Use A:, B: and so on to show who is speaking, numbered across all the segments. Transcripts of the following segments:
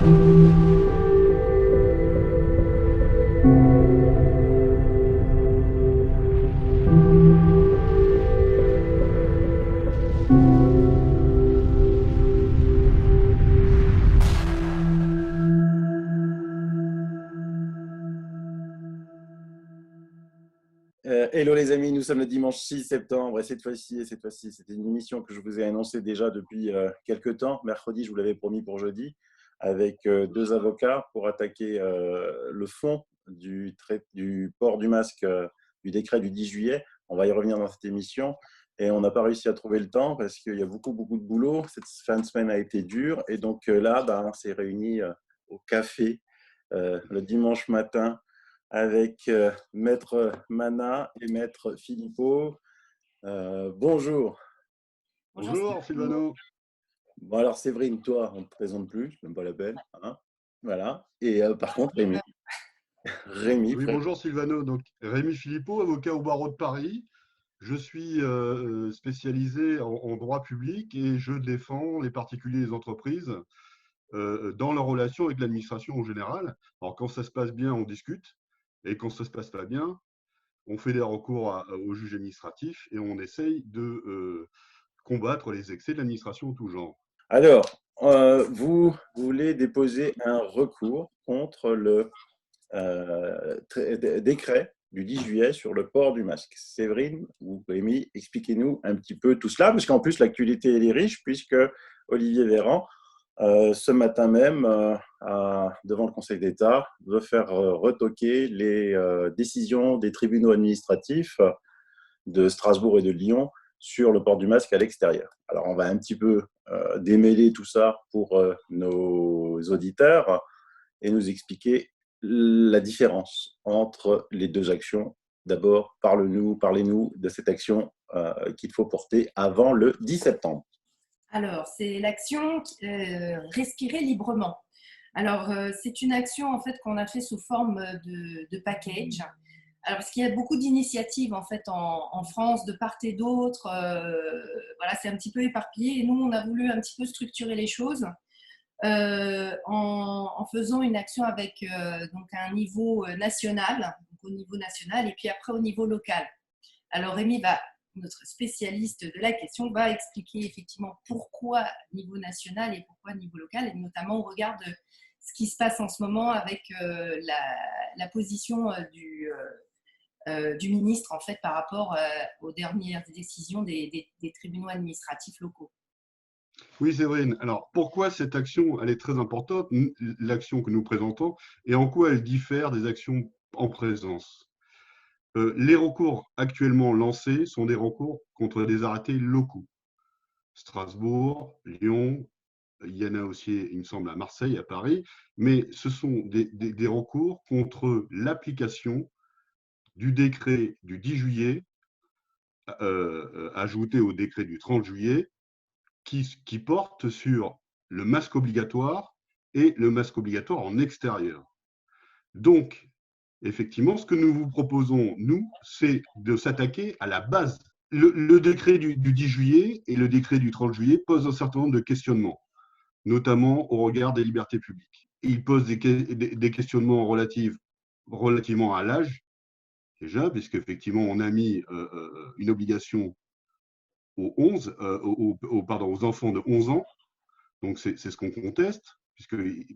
A: Hello les amis, nous sommes le dimanche 6 septembre et cette fois-ci, c'était une émission que je vous ai annoncée déjà depuis quelques temps. Mercredi, je vous l'avais promis pour jeudi, avec deux avocats pour attaquer le fond du port du masque du décret du 10 juillet. On va y revenir dans cette émission et on n'a pas réussi à trouver le temps parce qu'il y a beaucoup de boulot. Cette fin de semaine a été dure et donc là, on s'est réunis au café le dimanche matin avec Maître Mana et Maître Philippot. Bonjour.
B: Bonjour Sylvano.
A: Bon, alors Séverine, toi, on ne te présente plus, même pas la peine. Hein, voilà. Et par contre, Rémi. Rémi.
B: Oui, bonjour Sylvano. Donc, Rémi Philippot, avocat au barreau de Paris. Je suis spécialisé en droit public et je défends les particuliers et les entreprises dans leur relation avec l'administration en général. Alors, quand ça se passe bien, on discute. Et quand ça ne se passe pas bien, on fait des recours au juge administratif et on essaye de combattre les excès de l'administration en tout genre.
A: Alors, vous voulez déposer un recours contre le décret du 10 juillet sur le port du masque. Séverine ou Rémi, expliquez-nous un petit peu tout cela, parce qu'en plus, l'actualité elle est riche, puisque Olivier Véran, ce matin même, devant le Conseil d'État, veut faire retoquer les décisions des tribunaux administratifs de Strasbourg et de Lyon sur le port du masque à l'extérieur. Alors, on va un petit peu démêler tout ça pour nos auditeurs et nous expliquer la différence entre les deux actions. D'abord, parlez-nous de cette action qu'il faut porter avant le 10 septembre.
C: Alors, c'est l'action Respirer librement. Alors, c'est une action en fait qu'on a fait sous forme de package. Alors, parce qu'il y a beaucoup d'initiatives en fait en France, de part et d'autre. Voilà, c'est un petit peu éparpillé. Et nous, on a voulu un petit peu structurer les choses en faisant une action avec donc un niveau national, donc au niveau national, et puis après au niveau local. Alors, Rémi notre spécialiste de la question, va expliquer effectivement pourquoi niveau national et pourquoi niveau local, et notamment au regard de ce qui se passe en ce moment avec la position du ministre en fait par rapport aux dernières décisions des tribunaux administratifs locaux.
B: Oui, Séverine. Alors, pourquoi cette action, elle est très importante, l'action que nous présentons, et en quoi elle diffère des actions en présence? Les recours actuellement lancés sont des recours contre des arrêtés locaux. Strasbourg, Lyon, il y en a aussi, il me semble, à Marseille, à Paris, mais ce sont des recours contre l'application du décret du 10 juillet, ajouté au décret du 30 juillet, qui porte sur le masque obligatoire et le masque obligatoire en extérieur. Donc, effectivement, ce que nous vous proposons, nous, c'est de s'attaquer à la base. Le décret du 10 juillet et le décret du 30 juillet posent un certain nombre de questionnements, notamment au regard des libertés publiques. Ils posent des questionnements relativement à l'âge, déjà, puisqu'effectivement, on a mis une obligation aux enfants de 11 ans. Donc, c'est ce qu'on conteste,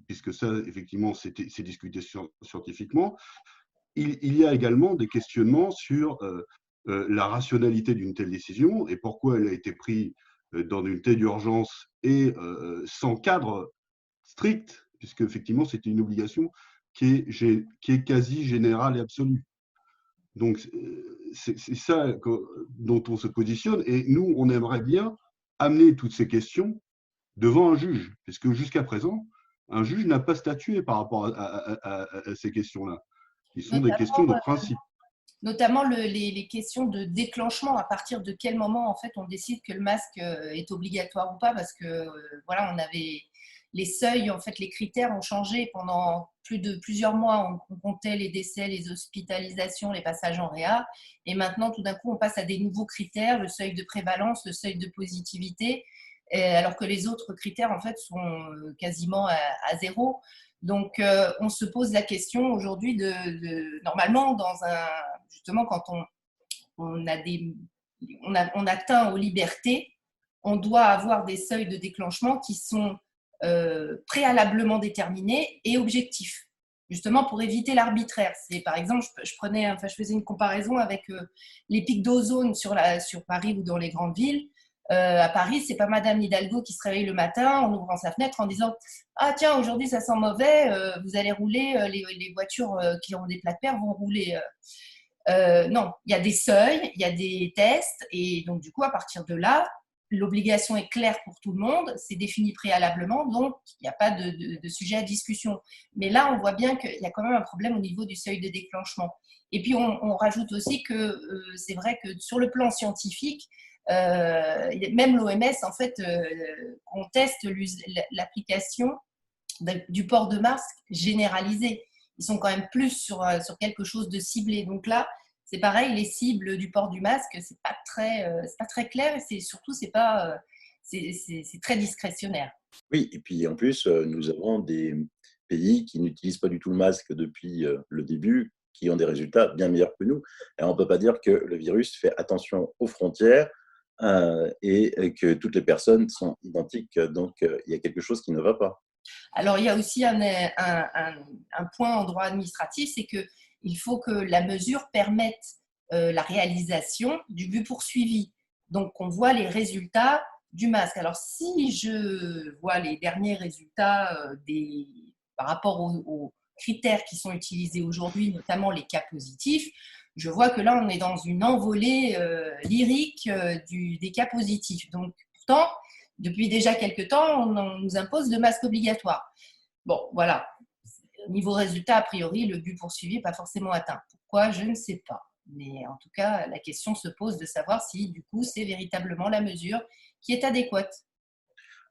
B: puisque ça, effectivement, c'est discuté scientifiquement. Il y a également des questionnements sur la rationalité d'une telle décision et pourquoi elle a été prise dans une telle urgence et sans cadre strict, puisque effectivement, c'était une obligation qui est quasi générale et absolue. Donc, c'est ça dont on se positionne. Et nous, on aimerait bien amener toutes ces questions devant un juge, puisque jusqu'à présent, un juge n'a pas statué par rapport à ces questions-là. Ils sont des questions de principe.
C: Notamment les questions de déclenchement, à partir de quel moment en fait on décide que le masque est obligatoire ou pas, parce que voilà, on avait les seuils, en fait les critères ont changé pendant plusieurs mois. On comptait les décès, les hospitalisations, les passages en réa, et maintenant tout d'un coup on passe à des nouveaux critères, le seuil de prévalence, le seuil de positivité. alors que les autres critères, en fait, sont quasiment à zéro. Donc, on se pose la question aujourd'hui normalement, justement, quand on atteint aux libertés, on doit avoir des seuils de déclenchement qui sont préalablement déterminés et objectifs, justement pour éviter l'arbitraire. Par exemple, je faisais une comparaison avec les pics d'ozone sur Paris ou dans les grandes villes. À Paris, c'est pas Madame Hidalgo qui se réveille le matin en ouvrant sa fenêtre en disant « Ah tiens, aujourd'hui ça sent mauvais, vous allez rouler, les voitures qui ont des plaques paires vont rouler. » Non, il y a des seuils, il y a des tests, et donc du coup, à partir de là, l'obligation est claire pour tout le monde, c'est défini préalablement, donc il n'y a pas de sujet à discussion. Mais là, on voit bien qu'il y a quand même un problème au niveau du seuil de déclenchement. Et puis, on rajoute aussi que c'est vrai que sur le plan scientifique, même l'OMS, en fait, conteste l'application du port de masque généralisé. Ils sont quand même plus sur quelque chose de ciblé. Donc là, c'est pareil, les cibles du port du masque, c'est pas très clair et c'est très discrétionnaire.
A: Oui, et puis en plus, nous avons des pays qui n'utilisent pas du tout le masque depuis le début, qui ont des résultats bien meilleurs que nous. Et on ne peut pas dire que le virus fait attention aux frontières et que toutes les personnes sont identiques. Donc, il y a quelque chose qui ne va pas.
C: Alors, il y a aussi un point en droit administratif, c'est qu'il faut que la mesure permette la réalisation du but poursuivi. Donc, on voit les résultats du masque. Alors, si je vois les derniers résultats par rapport aux critères qui sont utilisés aujourd'hui, notamment les cas positifs, je vois que là, on est dans une envolée lyrique des cas positifs. Donc, pourtant, depuis déjà quelques temps, on nous impose le masque obligatoire. Bon, voilà. Niveau résultat, a priori, le but poursuivi n'est pas forcément atteint. Pourquoi? Je ne sais pas. Mais en tout cas, la question se pose de savoir si, du coup, c'est véritablement la mesure qui est adéquate.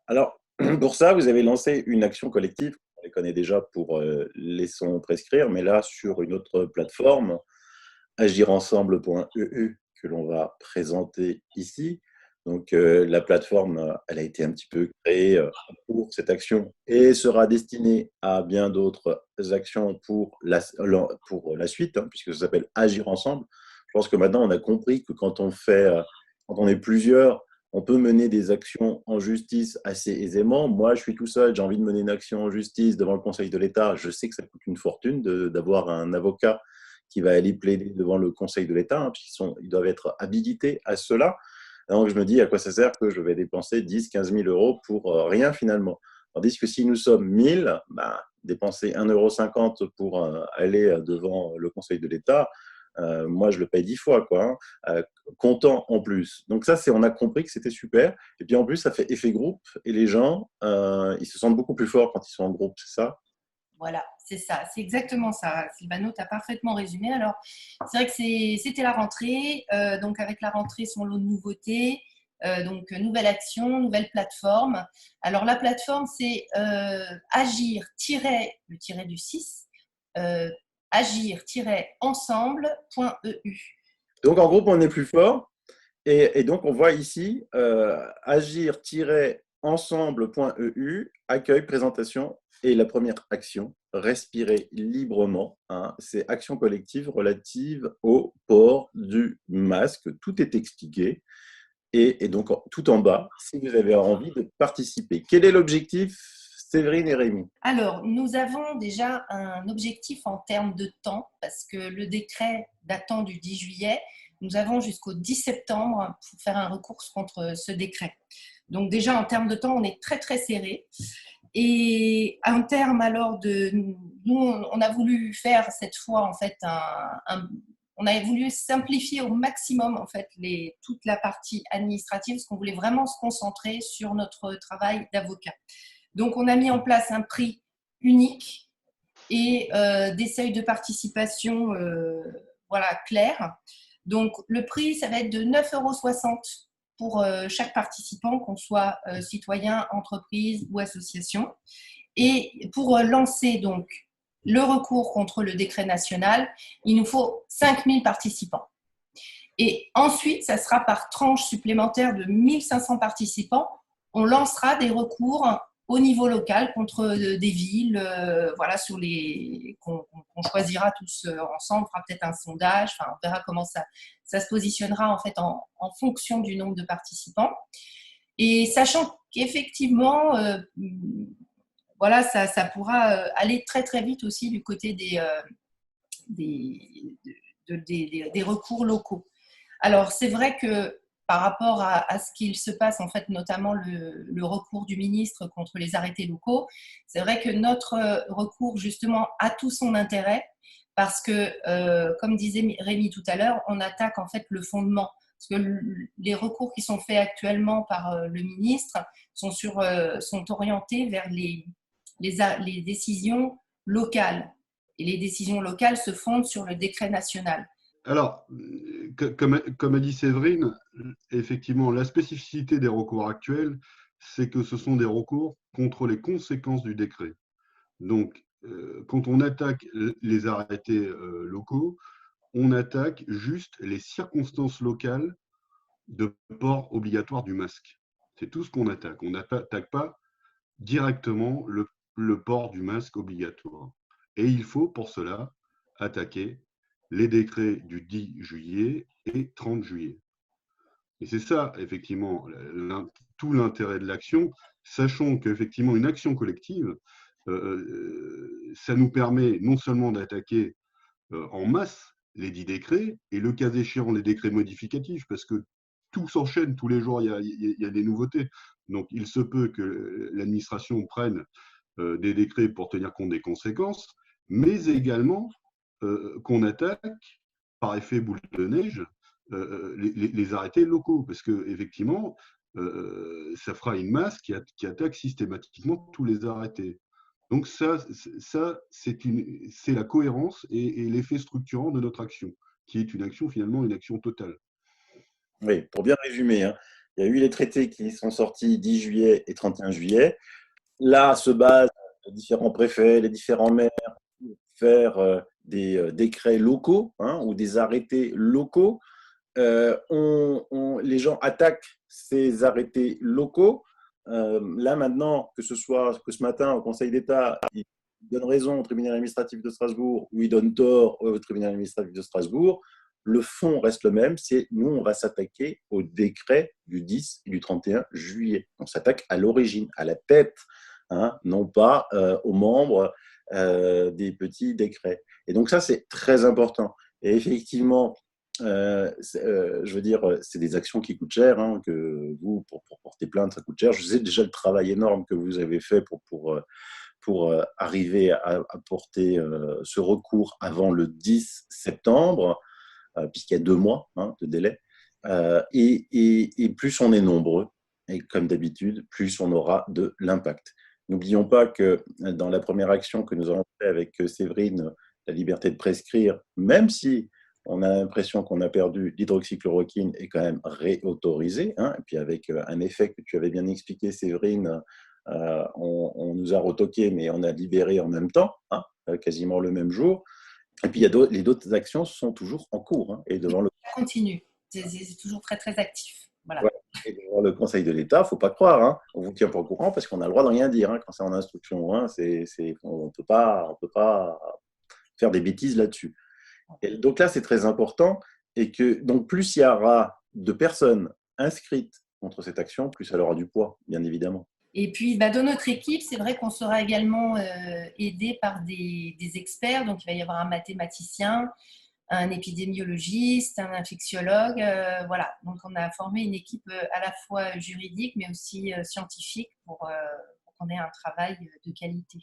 A: Alors, pour ça, vous avez lancé une action collective. On les connaît déjà pour Laissons prescrire, mais là, sur une autre plateforme, agirensemble.eu, que l'on va présenter ici. Donc, la plateforme, elle a été un petit peu créée pour cette action et sera destinée à bien d'autres actions pour la suite, hein, puisque ça s'appelle Agir ensemble. Je pense que maintenant, on a compris que quand on est plusieurs, on peut mener des actions en justice assez aisément. Moi, je suis tout seul, j'ai envie de mener une action en justice devant le Conseil de l'État. Je sais que ça coûte une fortune d'avoir un avocat qui va aller plaider devant le Conseil de l'État, hein, puisqu'ils doivent être habilités à cela. Donc, je me dis, à quoi ça sert que je vais dépenser 10 000, 15 000 euros pour rien finalement. Tandis que si nous sommes 1000, dépenser 1,50 € pour aller devant le Conseil de l'État, moi, je le paye 10 fois, quoi, hein, content en plus. Donc ça, on a compris que c'était super. Et puis en plus, ça fait effet groupe et les gens, ils se sentent beaucoup plus forts quand ils sont en groupe, c'est ça?
C: Voilà, c'est ça, c'est exactement ça. Sylvano, tu as parfaitement résumé. Alors, c'est vrai que c'était la rentrée. Donc, avec la rentrée, son lot de nouveautés. Donc, nouvelle action, nouvelle plateforme. Alors, la plateforme, c'est agir-le tiret du 6, agir-ensemble.eu.
A: Donc, en groupe, on est plus fort. Et donc, on voit ici agir-ensemble.eu, accueil, présentation et la première action, respirer librement. Hein, c'est action collective relative au port du masque. Tout est expliqué. Et donc, tout en bas, si vous avez envie de participer. Quel est l'objectif, Séverine et Rémi?
C: Alors, nous avons déjà un objectif en termes de temps, parce que le décret datant du 10 juillet, nous avons jusqu'au 10 septembre pour faire un recours contre ce décret. Donc déjà, en termes de temps, on est très, très serré. Et en termes alors nous, on a voulu faire cette fois en fait on a voulu simplifier au maximum en fait toute la partie administrative parce qu'on voulait vraiment se concentrer sur notre travail d'avocat. Donc on a mis en place un prix unique et des seuils de participation clairs. Donc le prix, ça va être de 9,60 € pour chaque participant, qu'on soit citoyen, entreprise ou association. Et pour lancer donc le recours contre le décret national, il nous faut 5000 participants. Et ensuite, ça sera par tranche supplémentaire de 1500 participants on lancera des recours au niveau local contre des villes, voilà, qu'on choisira tous ensemble. On fera peut-être un sondage. Enfin, on verra comment ça se positionnera en fait en fonction du nombre de participants. Et sachant qu'effectivement, voilà, ça pourra aller très très vite aussi du côté des recours locaux. Alors, c'est vrai que par rapport à ce qu'il se passe, en fait, notamment le recours du ministre contre les arrêtés locaux, c'est vrai que notre recours, justement, a tout son intérêt parce que, comme disait Rémi tout à l'heure, on attaque en fait le fondement. Parce que les recours qui sont faits actuellement par le ministre sont orientés vers les décisions locales. Et les décisions locales se fondent sur le décret national.
B: Alors, comme a dit Séverine, effectivement, la spécificité des recours actuels, c'est que ce sont des recours contre les conséquences du décret. Donc, quand on attaque les arrêtés locaux, on attaque juste les circonstances locales de port obligatoire du masque. C'est tout ce qu'on attaque. On n'attaque pas directement le port du masque obligatoire. Et il faut pour cela attaquer les décrets du 10 juillet et 30 juillet. Et c'est ça, effectivement, tout l'intérêt de l'action, sachant qu'effectivement, une action collective, ça nous permet non seulement d'attaquer en masse les 10 décrets, et le cas échéant, les décrets modificatifs, parce que tout s'enchaîne, tous les jours, il y a des nouveautés. Donc, il se peut que l'administration prenne des décrets pour tenir compte des conséquences, mais également qu'on attaque, par effet boule de neige, les arrêtés locaux, parce qu'effectivement, ça fera une masse qui attaque systématiquement tous les arrêtés. Donc ça c'est la cohérence et l'effet structurant de notre action, qui est une action finalement une action totale.
A: Oui, pour bien résumer, hein, il y a eu les traités qui sont sortis 10 juillet et 31 juillet. Là se basent les différents préfets, les différents maires pour faire des décrets locaux, hein, ou des arrêtés locaux. Les gens attaquent ces arrêtés locaux. Là maintenant, que ce matin au Conseil d'État, ils donnent raison au tribunal administratif de Strasbourg ou ils donnent tort au tribunal administratif de Strasbourg, le fond reste le même, c'est nous, on va s'attaquer au décret du 10 et du 31 juillet. On s'attaque à l'origine, à la tête, hein, non pas aux membres des petits décrets. Et donc ça, c'est très important. Et effectivement, je veux dire, c'est des actions qui coûtent cher, hein, que vous, pour porter plainte, ça coûte cher. Je sais déjà le travail énorme que vous avez fait pour arriver à porter ce recours avant le 10 septembre, puisqu'il y a 2 mois, hein, de délai. Et plus on est nombreux, et comme d'habitude, plus on aura de l'impact. N'oublions pas que dans la première action que nous avons fait avec Séverine, la liberté de prescrire, même si on a l'impression qu'on a perdu, l'hydroxychloroquine est quand même réautorisée, hein, et puis avec un effet que tu avais bien expliqué, Séverine, on nous a retoqué, mais on a libéré en même temps, hein, quasiment le même jour. Et puis, les d'autres actions sont toujours en cours, hein, et devant le...
C: Ça continue, c'est toujours très très actif. Voilà.
A: Ouais. Et devant le Conseil de l'État, il ne faut pas croire, hein, on ne vous tient pas au courant parce qu'on a le droit de rien dire, hein, quand c'est en instruction. Hein, on ne peut pas faire des bêtises là-dessus. Et donc là, c'est très important. Et que, donc, plus il y aura de personnes inscrites contre cette action, plus elle aura du poids, bien évidemment.
C: Et puis, dans notre équipe, c'est vrai qu'on sera également aidé par des experts. Donc, il va y avoir un mathématicien, un épidémiologiste, un infectiologue. Voilà. Donc, on a formé une équipe à la fois juridique, mais aussi scientifique pour qu'on ait un travail de qualité.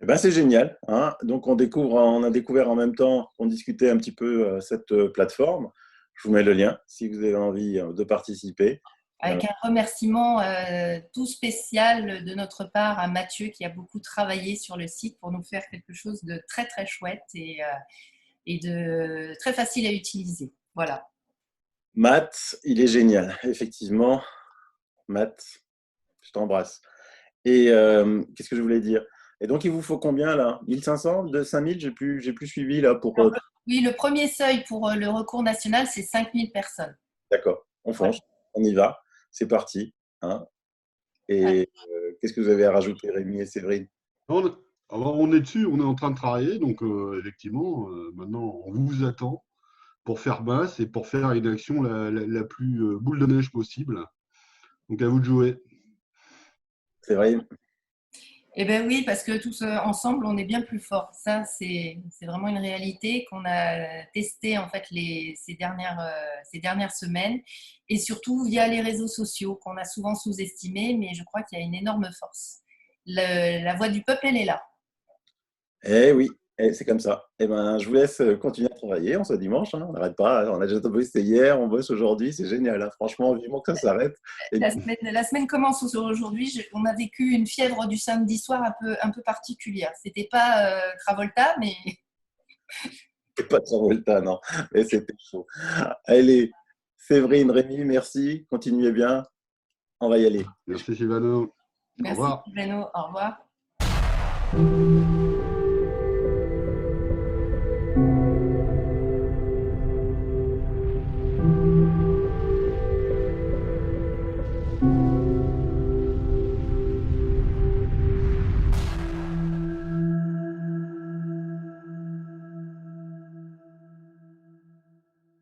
A: Eh ben, c'est génial, hein. Donc, on a découvert en même temps qu'on discutait un petit peu cette plateforme. Je vous mets le lien si vous avez envie de participer.
C: Avec un remerciement tout spécial de notre part à Mathieu qui a beaucoup travaillé sur le site pour nous faire quelque chose de très très chouette et de très facile à utiliser. Voilà.
A: Matt, il est génial, effectivement. Matt, je t'embrasse. Et qu'est-ce que je voulais dire? Et donc, il vous faut combien là? 1500, de 5000? J'ai plus suivi là pour.
C: Oui, le premier seuil pour le recours national, c'est 5000 personnes.
A: D'accord, on fonce, on y va, c'est parti. Hein. Et qu'est-ce que vous avez à rajouter, Rémi et Séverine?
B: Alors, on est dessus, on est en train de travailler, donc effectivement, maintenant, on vous attend pour faire masse et pour faire une action la plus boule de neige possible. Donc, à vous de jouer.
A: Séverine?
C: Eh bien oui, parce que tous ensemble, on est bien plus forts. Ça, c'est vraiment une réalité qu'on a testée en fait ces dernières semaines et surtout via les réseaux sociaux qu'on a souvent sous-estimés, mais je crois qu'il y a une énorme force. La voix du peuple, elle est là.
A: Eh oui, c'est comme ça. Eh ben, je vous laisse continuer à travailler. On se dimanche, hein, on n'arrête pas. On a déjà bossé hier, on bosse aujourd'hui. C'est génial, hein. Franchement, vivement que ça s'arrête. Et
C: La semaine commence aujourd'hui. On a vécu une fièvre du samedi soir un peu particulière. C'était pas Travolta, mais
A: c'est pas Travolta, non. Mais c'était chaud. Allez, Séverine, Rémi, merci. Continuez bien. On va y aller.
B: Merci, Sylvano. Au
C: merci
B: revoir.
C: Sylvano. Au revoir.